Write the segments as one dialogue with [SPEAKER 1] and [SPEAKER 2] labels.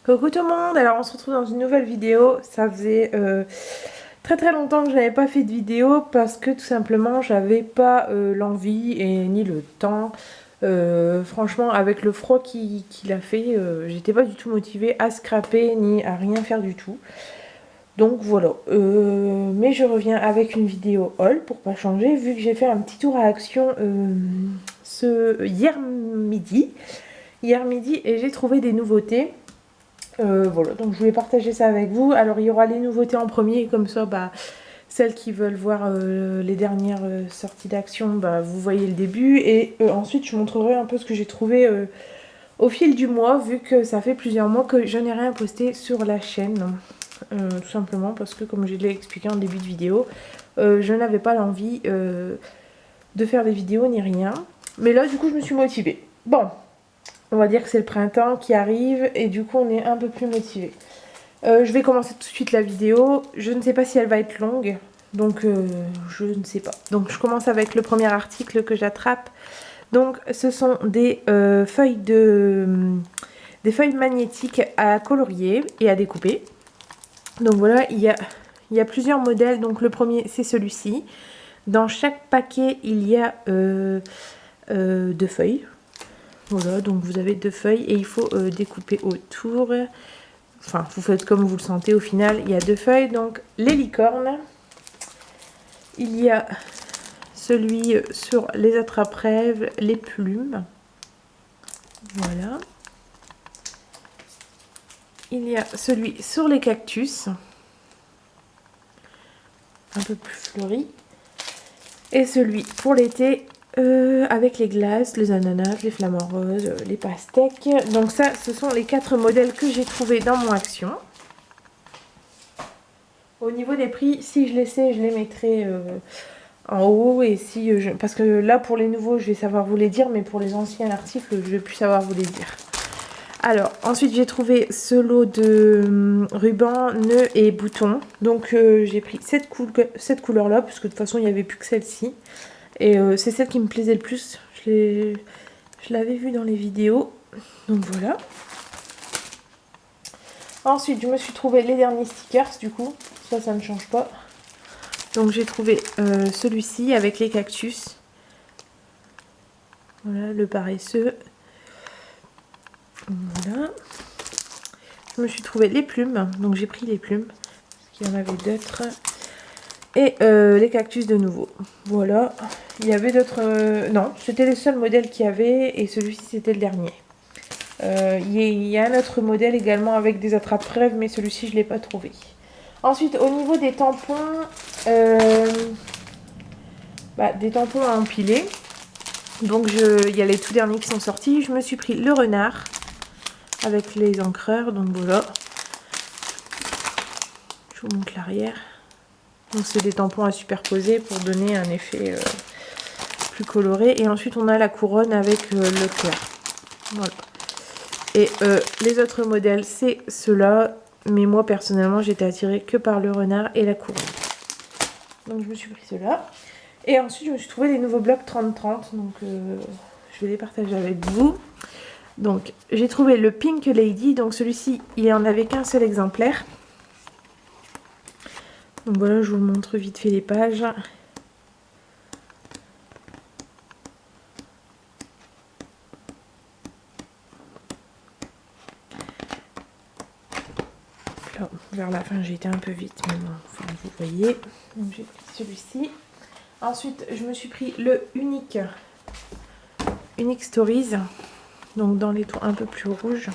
[SPEAKER 1] Coucou tout le monde, alors on se retrouve dans une nouvelle vidéo. Ça faisait très longtemps que je n'avais pas fait de vidéo parce que tout simplement j'avais pas l'envie et ni le temps. Franchement avec le froid qu'il a fait, j'étais pas du tout motivée à scraper ni à rien faire du tout. Donc voilà, mais je reviens avec une vidéo haul pour pas changer vu que j'ai fait un petit tour à Action hier midi. Hier midi et j'ai trouvé des nouveautés. Voilà, donc je voulais partager ça avec vous. Alors il y aura les nouveautés en premier, comme ça, bah, celles qui veulent voir les dernières sorties d'Action, bah, vous voyez le début. Et ensuite, je montrerai un peu ce que j'ai trouvé au fil du mois, vu que ça fait plusieurs mois que je n'ai rien posté sur la chaîne. Tout simplement parce que, comme je l'ai expliqué en début de vidéo, je n'avais pas l'envie de faire des vidéos ni rien. Mais là, du coup, je me suis motivée. Bon, on va dire que c'est le printemps qui arrive et du coup, on est un peu plus motivé. Je vais commencer tout de suite la vidéo. Je ne sais pas si elle va être longue, donc je ne sais pas. Donc je commence avec le premier article que j'attrape. Donc ce sont des feuilles magnétiques à colorier et à découper. Donc voilà, il y a plusieurs modèles. Donc le premier c'est celui-ci. Dans chaque paquet il y a 2 feuilles. Voilà, donc vous avez 2 feuilles et il faut découper autour. Enfin, vous faites comme vous le sentez. Au final, il y a 2 feuilles. Donc, les licornes. Il y a celui sur les attrape-rêves, les plumes. Voilà. Il y a celui sur les cactus. Un peu plus fleuri. Et celui pour l'été avec les glaces, les ananas, les flamants roses, les pastèques. Donc ça, ce sont les 4 modèles que j'ai trouvés dans mon Action. Au niveau des prix, si je les sais, je les mettrai en haut. Et si parce que là, pour les nouveaux, je vais savoir vous les dire, mais pour les anciens articles, je vais plus savoir vous les dire. Alors, ensuite, j'ai trouvé ce lot de rubans, nœuds et boutons. Donc, j'ai pris cette couleur-là, parce que de toute façon, il n'y avait plus que celle-ci. Et c'est celle qui me plaisait le plus. Je l'avais vue dans les vidéos. Donc, voilà. Ensuite, je me suis trouvé les derniers stickers, du coup. Ça ne change pas. Donc, j'ai trouvé celui-ci avec les cactus. Voilà, le paresseux. Voilà. Je me suis trouvé les plumes. Donc, j'ai pris les plumes. Parce qu'il y en avait d'autres. Et les cactus de nouveau. Voilà. Il y avait d'autres... non, c'était les seuls modèles qu'il y avait. Et celui-ci, c'était le dernier. Il y a un autre modèle également avec des attrape-rêves, mais celui-ci je ne l'ai pas trouvé. Ensuite, au niveau des tampons, des tampons à empiler. Donc il y a les tout derniers qui sont sortis. Je me suis pris le renard avec les encreurs. Donc voilà. Je vous montre l'arrière. Donc c'est des tampons à superposer pour donner un effet plus coloré. Et ensuite on a la couronne avec le clair. Voilà. Et les autres modèles, c'est ceux-là. Mais moi, personnellement, j'étais attirée que par le renard et la couronne. Donc, je me suis pris ceux-là. Et ensuite, je me suis trouvé des nouveaux blocs 30-30. Donc, je vais les partager avec vous. Donc, j'ai trouvé le Pink Lady. Donc, celui-ci, il n'y en avait qu'un seul exemplaire. Donc, voilà, je vous montre vite fait les pages. Là, vers la fin, j'ai été un peu vite, mais bon, enfin, vous voyez. Donc, j'ai pris celui-ci. Ensuite, je me suis pris le Unique Stories. Donc, dans les tons un peu plus rouges.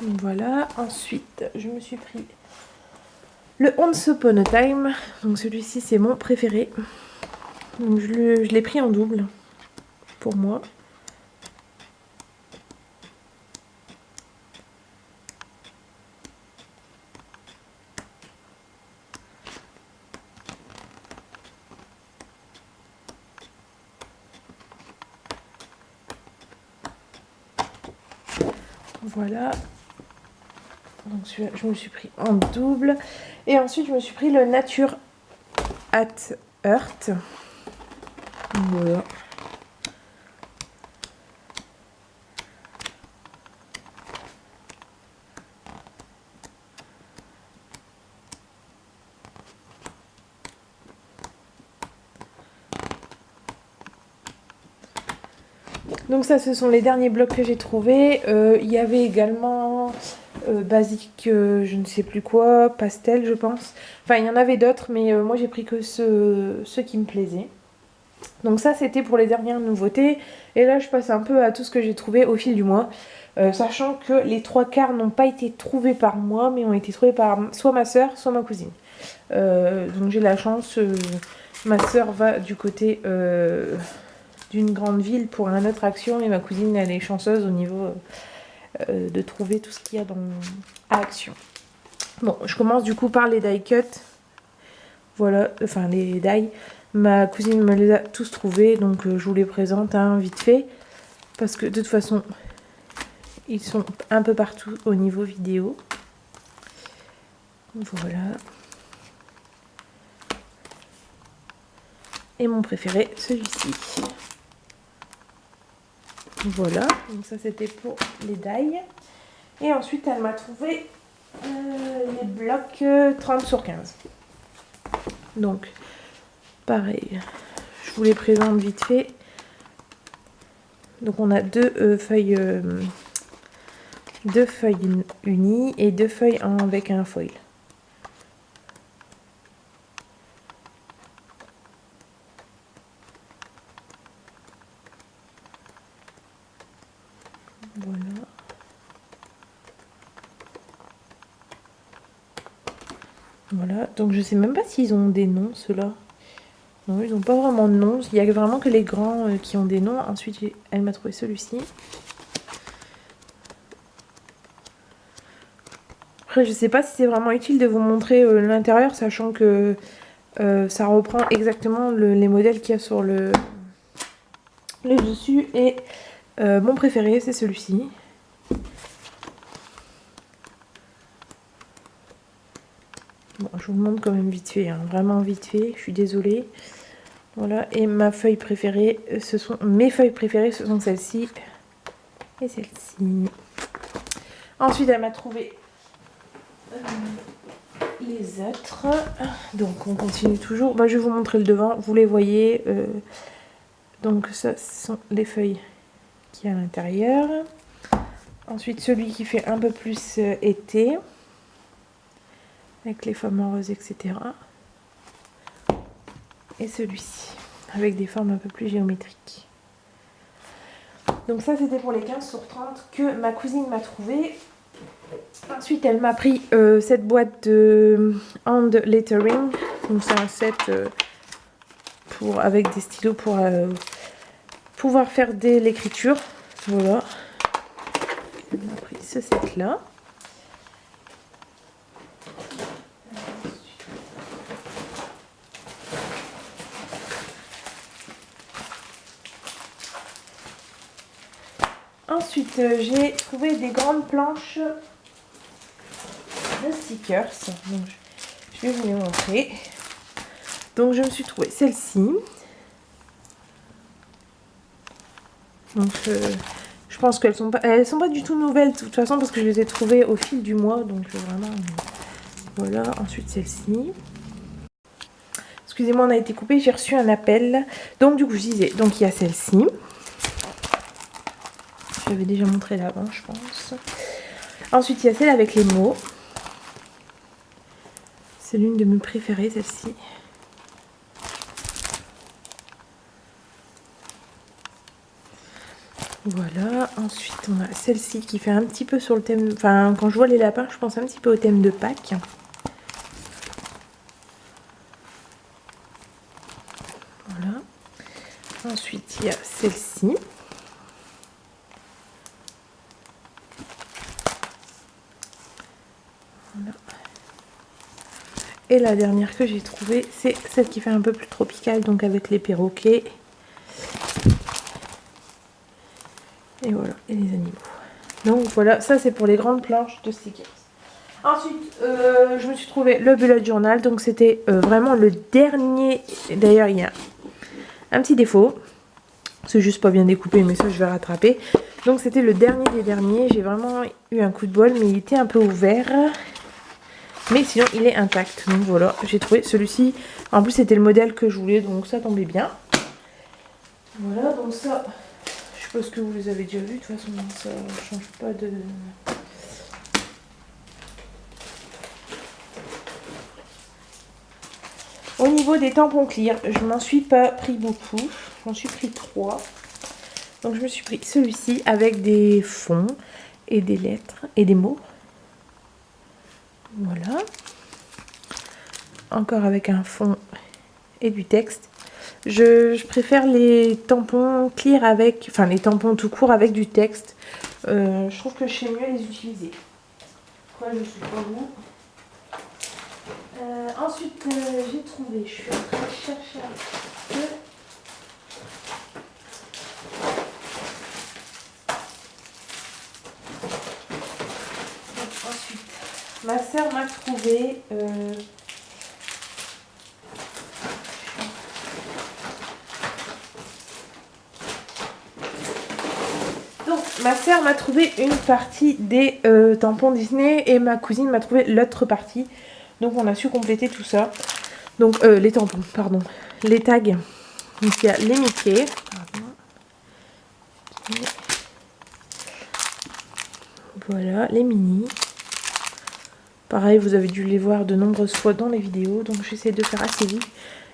[SPEAKER 1] Donc voilà, ensuite je me suis pris le Once Upon a Time. Donc celui-ci c'est mon préféré. Donc je l'ai pris en double pour moi. Voilà. Donc celui-là, je me le suis pris en double. Et ensuite, je me suis pris le Nature at Earth. Voilà. Donc ça, ce sont les derniers blocs que j'ai trouvés. Il y avait également basique, je ne sais plus quoi, pastel, je pense. Enfin, il y en avait d'autres, mais moi j'ai pris que ceux qui me plaisaient. Donc ça, c'était pour les dernières nouveautés. Et là, je passe un peu à tout ce que j'ai trouvé au fil du mois. Sachant que les 3/4 n'ont pas été trouvés par moi, mais ont été trouvés par soit ma soeur, soit ma cousine. Donc j'ai la chance, ma soeur va du côté d'une grande ville pour une autre action, et ma cousine, elle est chanceuse au niveau de trouver tout ce qu'il y a à Action. Bon, je commence du coup par les die cut. Voilà, enfin les die. Ma cousine me les a tous trouvés, donc je vous les présente vite fait. Parce que de toute façon, ils sont un peu partout au niveau vidéo. Voilà. Et mon préféré, celui-ci. Voilà, donc ça c'était pour les die. Et ensuite, elle m'a trouvé les blocs 30 sur 15. Donc, pareil, je vous les présente vite fait. Donc, on a deux feuilles unies et deux feuilles avec un foil. Voilà. Voilà, donc je sais même pas s'ils ont des noms, ceux-là. Non, ils n'ont pas vraiment de nom. Il y a vraiment que les grands qui ont des noms. Ensuite, elle m'a trouvé celui-ci. Après, je sais pas si c'est vraiment utile de vous montrer l'intérieur, sachant que ça reprend exactement les modèles qu'il y a sur le dessus. Et mon préféré, c'est celui-ci. Bon, je vous le montre quand même vite fait, vraiment vite fait, je suis désolée. Voilà, et ma feuille préférée, mes feuilles préférées, ce sont celle-ci et celle-ci. Ensuite, elle m'a trouvé les autres. Donc, on continue toujours. Je vais vous montrer le devant, vous les voyez. Donc, ça, ce sont les feuilles qu'il y a à l'intérieur. Ensuite, celui qui fait un peu plus été, avec les formes roses, etc. Et celui-ci, avec des formes un peu plus géométriques. Donc ça, c'était pour les 15 sur 30 que ma cousine m'a trouvé. Ensuite, elle m'a pris cette boîte de hand lettering. Donc c'est un set avec des stylos pour pouvoir faire de l'écriture. Voilà. Elle m'a pris ce set-là. Ensuite, j'ai trouvé des grandes planches de stickers. Donc, je vais vous les montrer. Donc, je me suis trouvé celle-ci. Donc, je pense qu'elles sont pas du tout nouvelles de toute façon parce que je les ai trouvées au fil du mois. Donc, vraiment, voilà. Ensuite, celle-ci. Excusez-moi, on a été coupé. J'ai reçu un appel. Donc, du coup, je disais, donc il y a celle-ci. J'avais déjà montré l'avant, je pense. Ensuite, il y a celle avec les mots. C'est l'une de mes préférées, celle-ci. Voilà. Ensuite, on a celle-ci qui fait un petit peu sur le thème... Enfin, quand je vois les lapins, je pense un petit peu au thème de Pâques. Voilà. Ensuite, il y a celle-ci. Voilà. Et la dernière que j'ai trouvée, c'est celle qui fait un peu plus tropicale, donc avec les perroquets. Et voilà, et les animaux. Donc voilà, ça c'est pour les grandes planches de stickers. Ensuite, je me suis trouvé le bullet journal. Donc c'était vraiment le dernier. D'ailleurs, il y a un petit défaut. C'est juste pas bien découpé, mais ça je vais rattraper. Donc c'était le dernier des derniers. J'ai vraiment eu un coup de bol, mais il était un peu ouvert. Mais sinon il est intact. Donc voilà, j'ai trouvé celui-ci. En plus c'était le modèle que je voulais, donc ça tombait bien. Voilà, donc ça, je suppose que vous les avez déjà vus. De toute façon, ça change pas de... Au niveau des tampons clear, je m'en suis pas pris beaucoup. J'en suis pris 3. Donc je me suis pris celui-ci avec des fonds et des lettres et des mots. Voilà. Encore avec un fond et du texte. Je préfère les tampons clear avec... Enfin, les tampons tout court avec du texte. Je trouve que je sais mieux les utiliser. Après, je suis pas vous. Ensuite, j'ai trouvé... Je suis en train de chercher un peu... Donc, ensuite, ma soeur m'a trouvé... Ma soeur m'a trouvé une partie des tampons Disney et ma cousine m'a trouvé l'autre partie. Donc on a su compléter tout ça. Donc les tampons, pardon. Les tags. Donc il y a les Mickey. Voilà, les mini. Pareil, vous avez dû les voir de nombreuses fois dans les vidéos. Donc j'essaie de faire assez vite.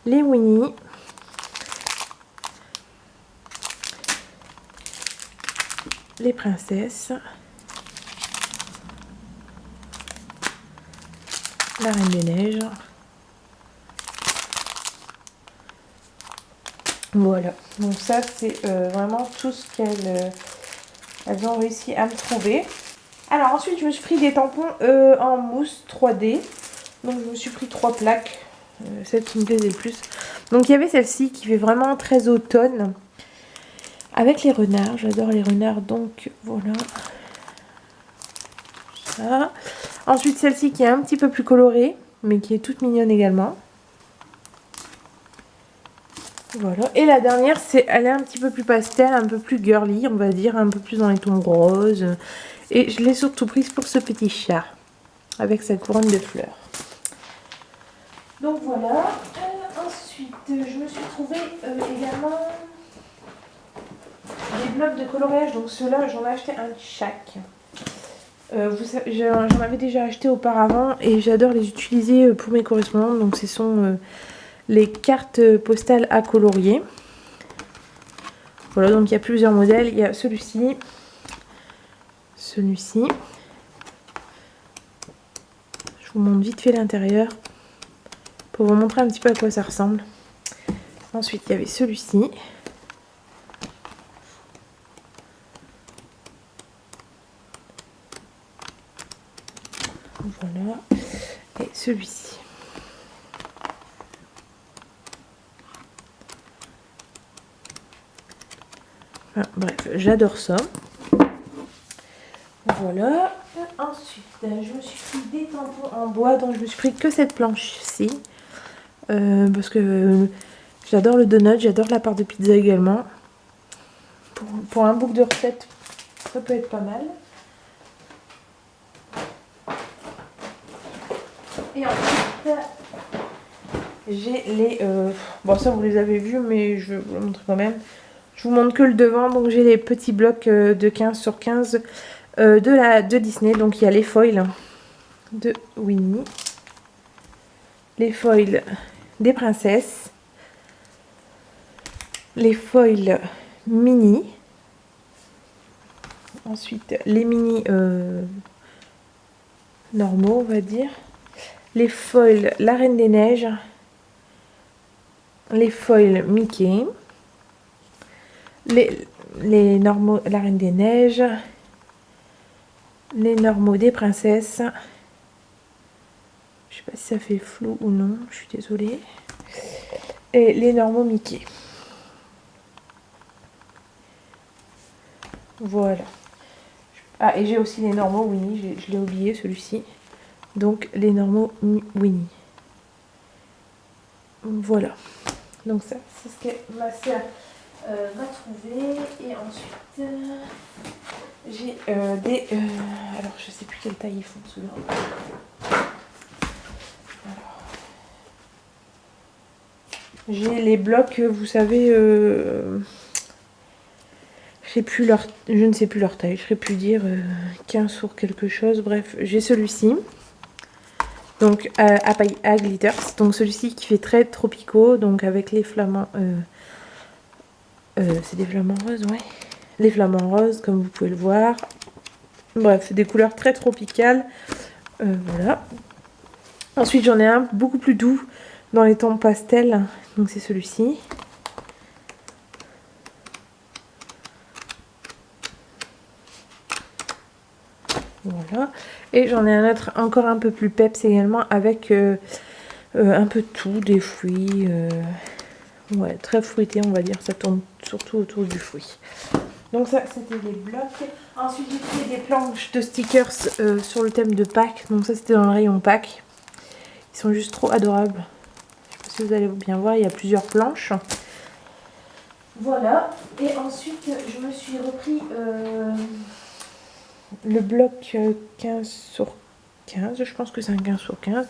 [SPEAKER 1] Les Winnie. Les princesses. La Reine des Neiges. Voilà. Donc ça, c'est vraiment tout ce qu'elles ont réussi à me trouver. Alors ensuite, je me suis pris des tampons en mousse 3D. Donc je me suis pris 3 plaques. Celle qui me plaisait le plus. Donc il y avait celle-ci qui fait vraiment très automne. Avec les renards, j'adore les renards, donc voilà. Ça. Ensuite celle-ci qui est un petit peu plus colorée, mais qui est toute mignonne également. Voilà. Et la dernière, elle est un petit peu plus pastel, un peu plus girly, on va dire, un peu plus dans les tons roses. Et je l'ai surtout prise pour ce petit chat, avec sa couronne de fleurs. Donc voilà. Ensuite, je me suis trouvé également... des blocs de coloriage, donc ceux-là j'en ai acheté un chaque. J'en avais déjà acheté auparavant et j'adore les utiliser pour mes correspondances. Donc ce sont les cartes postales à colorier. Voilà, donc il y a plusieurs modèles. Il y a celui-ci, celui-ci. Je vous montre vite fait l'intérieur pour vous montrer un petit peu à quoi ça ressemble. Ensuite il y avait celui-ci. Voilà, et celui-ci. Enfin, bref, j'adore ça. Voilà. Ensuite, je me suis pris des tampons en bois, donc je me suis pris que cette planche-ci. Parce que j'adore le donut, j'adore la part de pizza également. Pour un book de recettes, ça peut être pas mal. Et ensuite, j'ai les... bon, ça vous les avez vus, mais je vais vous le montrer quand même. Je vous montre que le devant, donc j'ai les petits blocs de 15 sur 15 de Disney. Donc il y a les foils de Winnie, les foils des princesses, les foils mini, ensuite les mini normaux, on va dire, les foils la Reine des Neiges, les foils Mickey, les normaux la Reine des Neiges, les normaux des princesses. Je sais pas si ça fait flou ou non, je suis désolée. Et les normaux Mickey. Voilà. Ah, et j'ai aussi les normaux Winnie, je l'ai oublié celui-ci. Donc les normaux Winnie. Voilà. Donc ça, c'est ce que ma soeur m'a trouvé. Et ensuite, j'ai des... alors, je sais plus quelle taille ils font, ceux-là. J'ai les blocs, vous savez... je ne sais plus leur taille. Je ne saurais plus dire 15 sur quelque chose. Bref, j'ai celui-ci. Donc à glitters, donc celui-ci qui fait très tropicaux, donc avec les flamants, c'est des flamants roses, ouais, les flamants roses comme vous pouvez le voir, bref, des couleurs très tropicales, voilà. Ensuite j'en ai un beaucoup plus doux dans les tons pastel, donc c'est celui-ci. Voilà, et j'en ai un autre encore un peu plus peps également avec un peu de tout, des fruits, ouais, très fruité on va dire, ça tourne surtout autour du fruit. Donc ça c'était les blocs. Ensuite j'ai fait des planches de stickers sur le thème de Pâques, donc ça c'était dans le rayon Pâques. Ils sont juste trop adorables. Je sais pas si vous allez bien voir, il y a plusieurs planches. Voilà, et ensuite je me suis repris... le bloc 15 sur 15, je pense que c'est un 15 sur 15,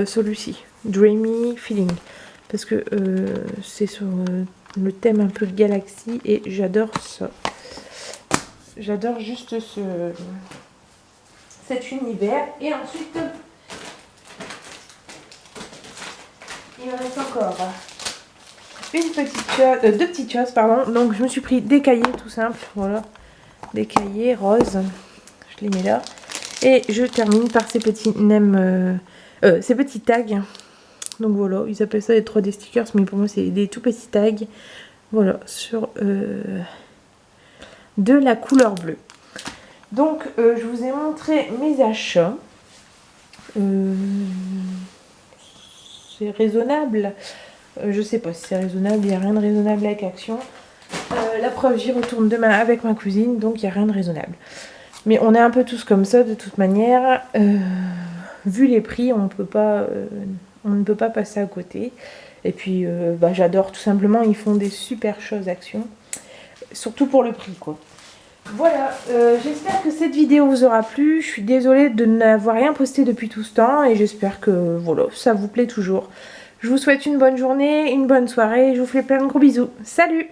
[SPEAKER 1] celui-ci, Dreamy Feeling, parce que c'est sur le thème un peu de galaxie et j'adore ça. J'adore juste cet univers. Et ensuite, il me reste encore une petite chose, deux petites choses, pardon. Donc je me suis pris des cahiers tout simples, voilà, des cahiers roses. Je les mets là. Et je termine par ces petits nems, ces petits tags. Donc voilà, ils appellent ça des 3D stickers, mais pour moi c'est des tout petits tags. Voilà, sur de la couleur bleue. Donc je vous ai montré mes achats. C'est raisonnable. Je sais pas si c'est raisonnable, il n'y a rien de raisonnable avec Action. La preuve, j'y retourne demain avec ma cousine, donc il n'y a rien de raisonnable. Mais on est un peu tous comme ça de toute manière. Vu les prix, on ne peut pas passer à côté. Et puis bah, j'adore tout simplement, ils font des super choses Action. Surtout pour le prix quoi. Voilà, j'espère que cette vidéo vous aura plu. Je suis désolée de n'avoir rien posté depuis tout ce temps. Et j'espère que voilà, ça vous plaît toujours. Je vous souhaite une bonne journée, une bonne soirée. Je vous fais plein de gros bisous. Salut!